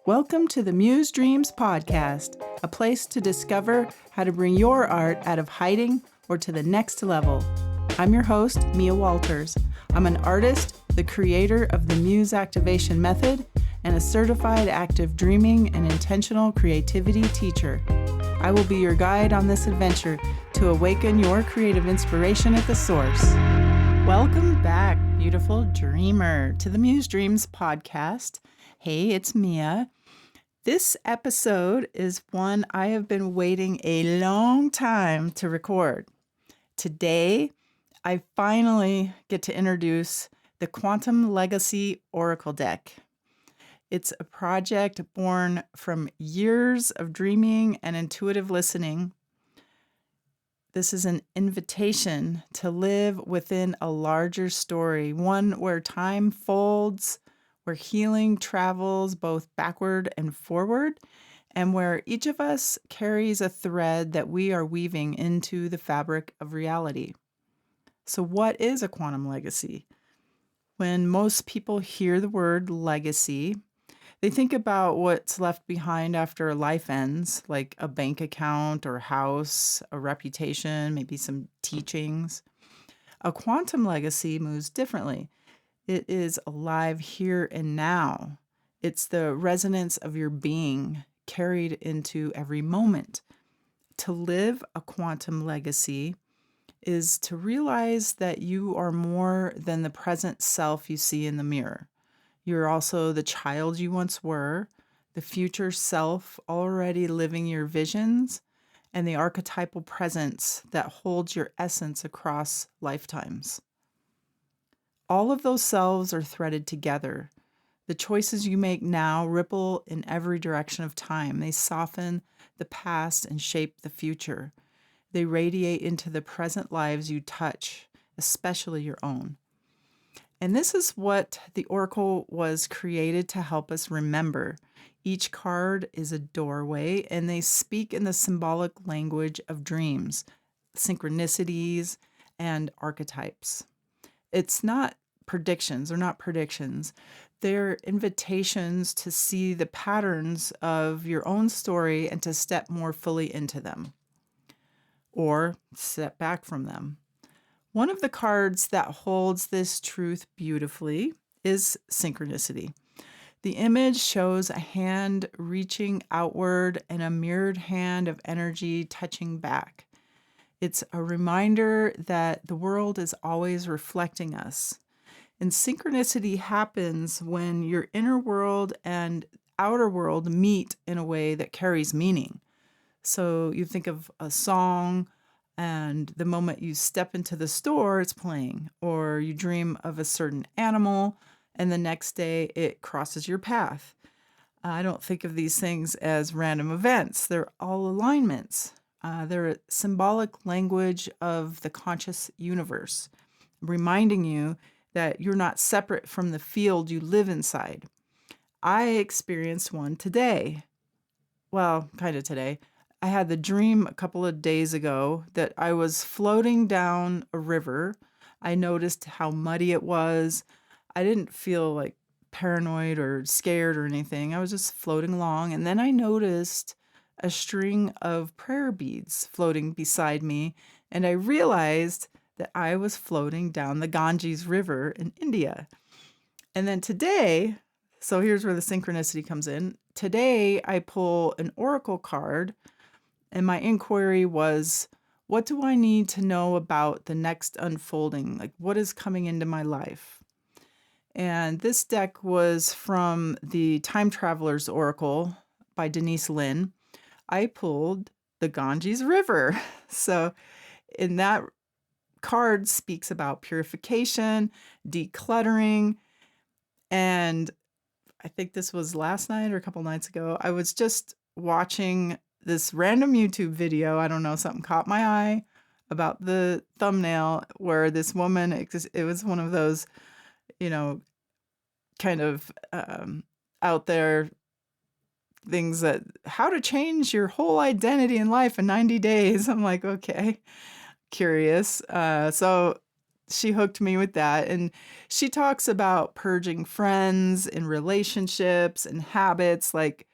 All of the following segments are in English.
Welcome to the Muse Dreams podcast, a place to discover how to bring your art out of hiding or to the next level. I'm your host, Mia Walters. I'm an artist, the creator of the Muse Activation Method, and a certified active dreaming and intentional creativity teacher. I will be your guide on this adventure to awaken your creative inspiration at the source. Welcome back, beautiful dreamer, to the Muse Dreams podcast. Hey, it's Mia. This episode is one I have been waiting a long time to record. Today, I finally get to introduce the Quantum Legacy Oracle deck. It's a project born from years of dreaming and intuitive listening. This is an invitation to live within a larger story, one where time folds, where healing travels both backward and forward, and where each of us carries a thread that we are weaving into the fabric of reality. So what is a quantum legacy? When most people hear the word legacy, they think about what's left behind after life ends, like a bank account or house, a reputation, maybe some teachings. A quantum legacy moves differently. It is alive here and now. It's the resonance of your being carried into every moment. To live a quantum legacy is to realize that you are more than the present self you see in the mirror. You're also the child you once were, the future self already living your visions, and the archetypal presence that holds your essence across lifetimes. All of those selves are threaded together. The choices you make now ripple in every direction of time. They soften the past and shape the future. They radiate into the present lives you touch, especially your own. And this is what the Oracle was created to help us remember. Each card is a doorway, and they speak in the symbolic language of dreams, synchronicities, and archetypes. It's not predictions. They're not predictions. They're invitations to see the patterns of your own story and to step more fully into them or step back from them. One of the cards that holds this truth beautifully is synchronicity. The image shows a hand reaching outward and a mirrored hand of energy touching back. It's a reminder that the world is always reflecting us. And synchronicity happens when your inner world and outer world meet in a way that carries meaning. So you think of a song, and the moment you step into the store, it's playing. Or you dream of a certain animal, and the next day it crosses your path. I don't think of these things as random events. They're all alignments. They're a symbolic language of the conscious universe, reminding you that you're not separate from the field you live inside. I experienced one today. Well, kind of today. I had the dream a couple of days ago that I was floating down a river. I noticed how muddy it was. I didn't feel like paranoid or scared or anything. I was just floating along. And then I noticed a string of prayer beads floating beside me. And I realized that I was floating down the Ganges River in India. And then today, so here's where the synchronicity comes in. Today, I pull an oracle card. And my inquiry was, what do I need to know about the next unfolding? Like, what is coming into my life? And this deck was from the Time Traveler's Oracle by Denise Lynn. I pulled the Ganges River. So in that card speaks about purification, decluttering. And I think this was last night or a couple nights ago. I was just watching this random YouTube video. I don't know, something caught my eye about the thumbnail where this woman, it was one of those, kind of out there things that how to change your whole identity in life in 90 days. I'm like, okay, curious. So she hooked me with that. And she talks about purging friends and relationships and habits, like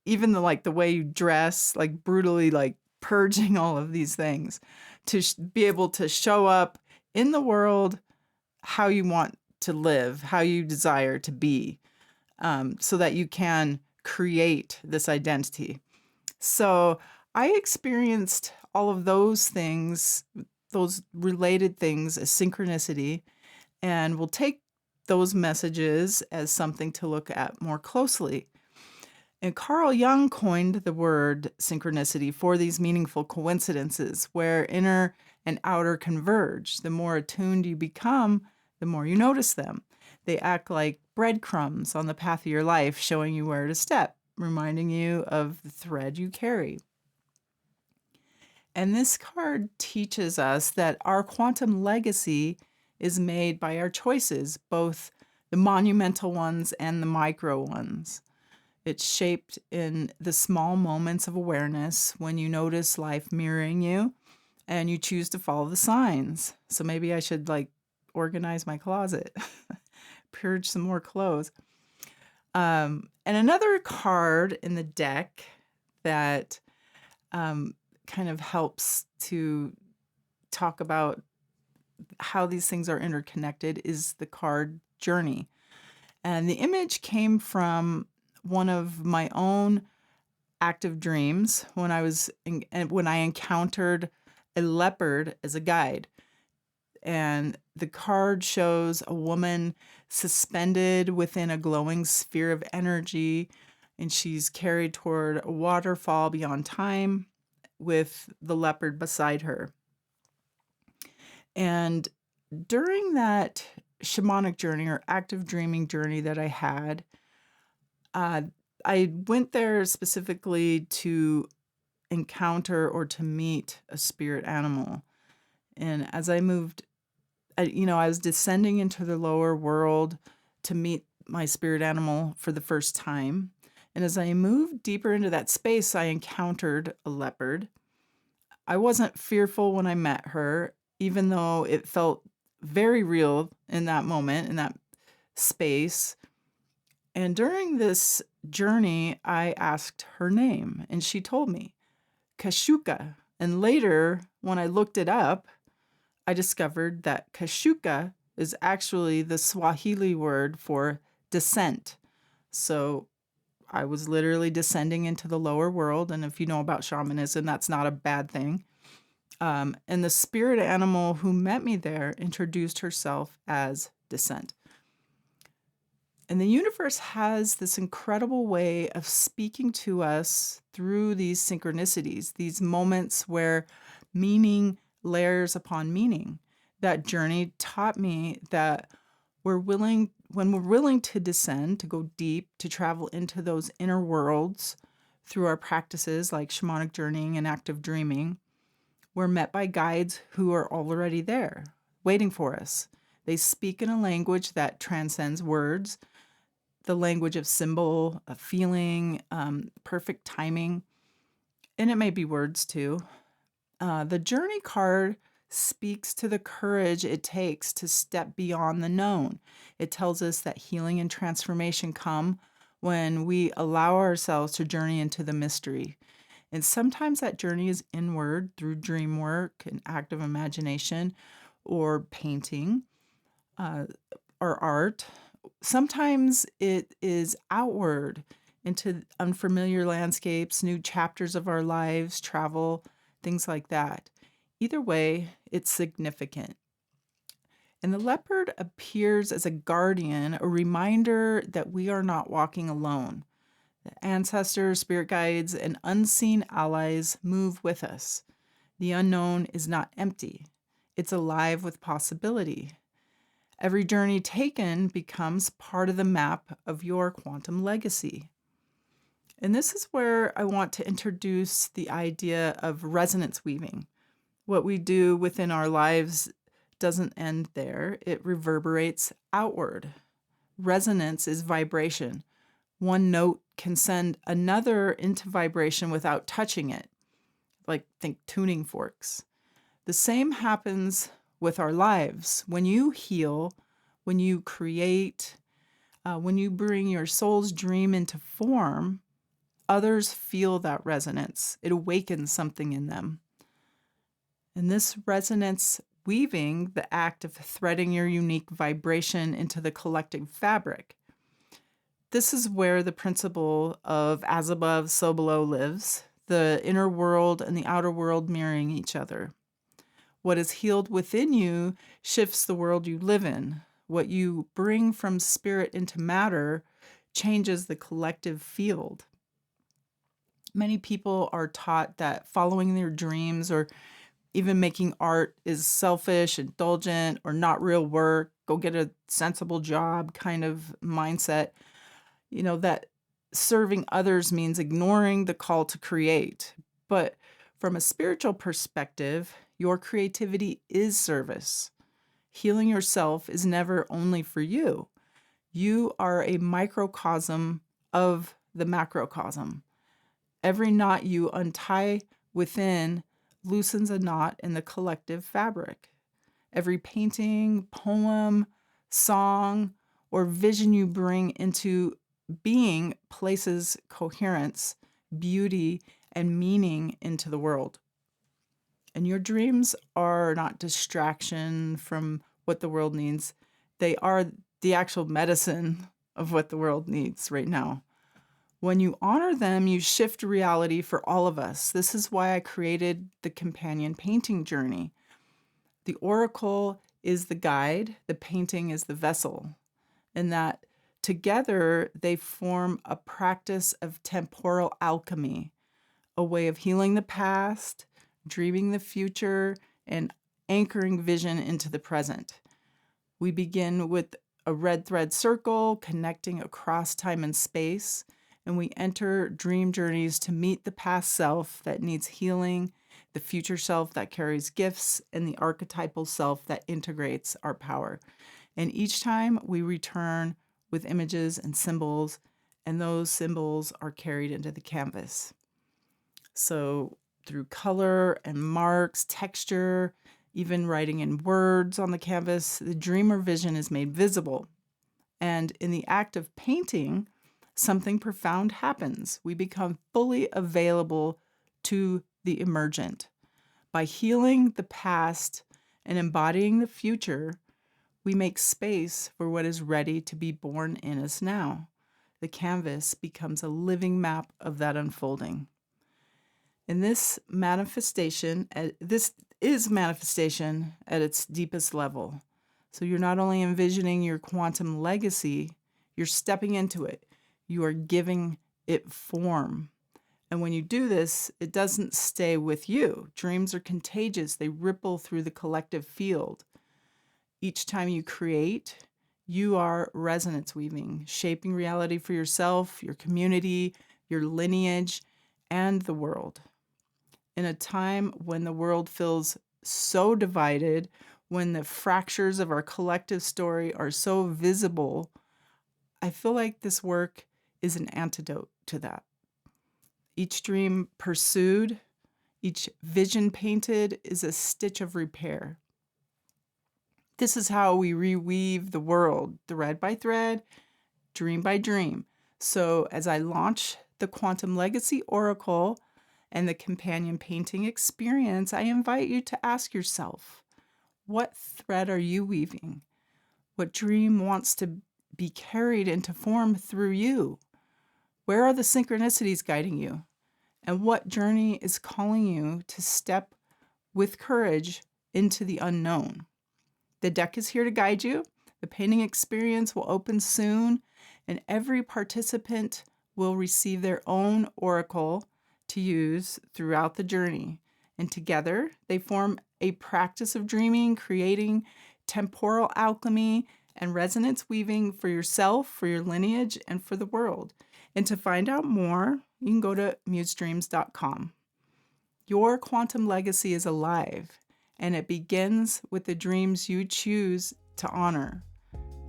even the way you dress, like brutally like purging all of these things to be able to show up in the world how you want to live, how you desire to be, so that you can create this identity. So I experienced all of those things, those related things as synchronicity, and we'll take those messages as something to look at more closely. And Carl Jung coined the word synchronicity for these meaningful coincidences where inner and outer converge. The more attuned you become, the more you notice them. They act like breadcrumbs on the path of your life, showing you where to step, reminding you of the thread you carry. And this card teaches us that our quantum legacy is made by our choices, both the monumental ones and the micro ones. It's shaped in the small moments of awareness when you notice life mirroring you and you choose to follow the signs. So maybe I should organize my closet, purge some more clothes. And another card in the deck that kind of helps to talk about how these things are interconnected is the card Journey. And the image came from one of my own active dreams when I encountered a leopard as a guide. And the card shows a woman suspended within a glowing sphere of energy, and she's carried toward a waterfall beyond time with the leopard beside her. And during that shamanic journey or active dreaming journey that I had, I went there specifically to encounter or to meet a spirit animal. And as I moved, I was descending into the lower world to meet my spirit animal for the first time. And as I moved deeper into that space, I encountered a leopard. I wasn't fearful when I met her, even though it felt very real in that moment, in that space. And during this journey, I asked her name, and she told me, Kashuka. And later, when I looked it up, I discovered that Kashuka is actually the Swahili word for descent. So I was literally descending into the lower world. And if you know about shamanism, that's not a bad thing. And the spirit animal who met me there introduced herself as Descent. And the universe has this incredible way of speaking to us through these synchronicities, these moments where meaning layers upon meaning. That journey taught me that when we're willing to descend, to go deep, to travel into those inner worlds through our practices like shamanic journeying and active dreaming, we're met by guides who are already there, waiting for us. They speak in a language that transcends words, the language of symbol, of feeling, perfect timing, and it may be words too. The journey card speaks to the courage it takes to step beyond the known. It tells us that healing and transformation come when we allow ourselves to journey into the mystery. And sometimes that journey is inward through dream work and active imagination or painting or art. Sometimes it is outward into unfamiliar landscapes, new chapters of our lives, travel, things like that. Either way, it's significant. And the leopard appears as a guardian, a reminder that we are not walking alone. The ancestors, spirit guides, and unseen allies move with us. The unknown is not empty. It's alive with possibility. Every journey taken becomes part of the map of your quantum legacy. And this is where I want to introduce the idea of resonance weaving. What we do within our lives doesn't end there. It reverberates outward. Resonance is vibration. One note can send another into vibration without touching it. Think tuning forks. The same happens with our lives. When you heal, when you create, when you bring your soul's dream into form, others feel that resonance. It awakens something in them. And this resonance weaving, the act of threading your unique vibration into the collective fabric. This is where the principle of as above, so below lives, the inner world and the outer world mirroring each other. What is healed within you shifts the world you live in. What you bring from spirit into matter changes the collective field. Many people are taught that following their dreams or even making art is selfish, indulgent, or not real work, go get a sensible job kind of mindset. That serving others means ignoring the call to create. But from a spiritual perspective, your creativity is service. Healing yourself is never only for you. You are a microcosm of the macrocosm. Every knot you untie within loosens a knot in the collective fabric. Every painting, poem, song, or vision you bring into being places coherence, beauty, and meaning into the world. And your dreams are not distraction from what the world needs. They are the actual medicine of what the world needs right now. When you honor them, you shift reality for all of us. This is why I created the companion painting journey. The oracle is the guide, the painting is the vessel, and that together they form a practice of temporal alchemy, a way of healing the past, dreaming the future, and anchoring vision into the present. We begin with a red thread circle connecting across time and space, and we enter dream journeys to meet the past self that needs healing, the future self that carries gifts, and the archetypal self that integrates our power. And each time we return with images and symbols, and those symbols are carried into the canvas. So through color and marks, texture, even writing in words on the canvas, the dreamer vision is made visible. And in the act of painting, something profound happens. We become fully available to the emergent. By healing the past and embodying the future, we make space for what is ready to be born in us now. The canvas becomes a living map of that unfolding. And this is manifestation at its deepest level. So you're not only envisioning your quantum legacy, you're stepping into it. You are giving it form. And when you do this, it doesn't stay with you. Dreams are contagious. They ripple through the collective field. Each time you create, you are resonance weaving, shaping reality for yourself, your community, your lineage, and the world. In a time when the world feels so divided, when the fractures of our collective story are so visible, I feel like this work is an antidote to that. Each dream pursued, each vision painted is a stitch of repair. This is how we reweave the world, thread by thread, dream by dream. So as I launch the Quantum Legacy Oracle and the companion painting experience, I invite you to ask yourself, what thread are you weaving? What dream wants to be carried into form through you? Where are the synchronicities guiding you? And what journey is calling you to step with courage into the unknown? The deck is here to guide you. The painting experience will open soon, and every participant will receive their own oracle to use throughout the journey. And together, they form a practice of dreaming, creating temporal alchemy, and resonance weaving for yourself, for your lineage, and for the world. And to find out more, you can go to musedreams.com. Your quantum legacy is alive, and it begins with the dreams you choose to honor.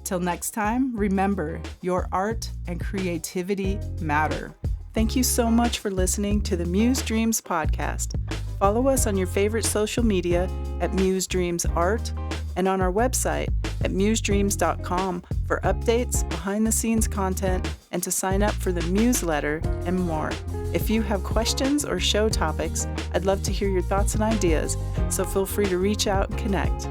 Till next time, remember, your art and creativity matter. Thank you so much for listening to the Muse Dreams podcast. Follow us on your favorite social media at Muse Dreams Art and on our website at musedreams.com for updates, behind-the-scenes content, and to sign up for the newsletter and more. If you have questions or show topics, I'd love to hear your thoughts and ideas, so feel free to reach out and connect.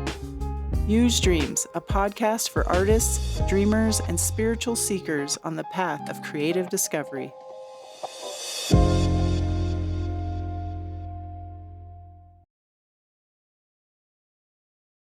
Muse Dreams, a podcast for artists, dreamers, and spiritual seekers on the path of creative discovery.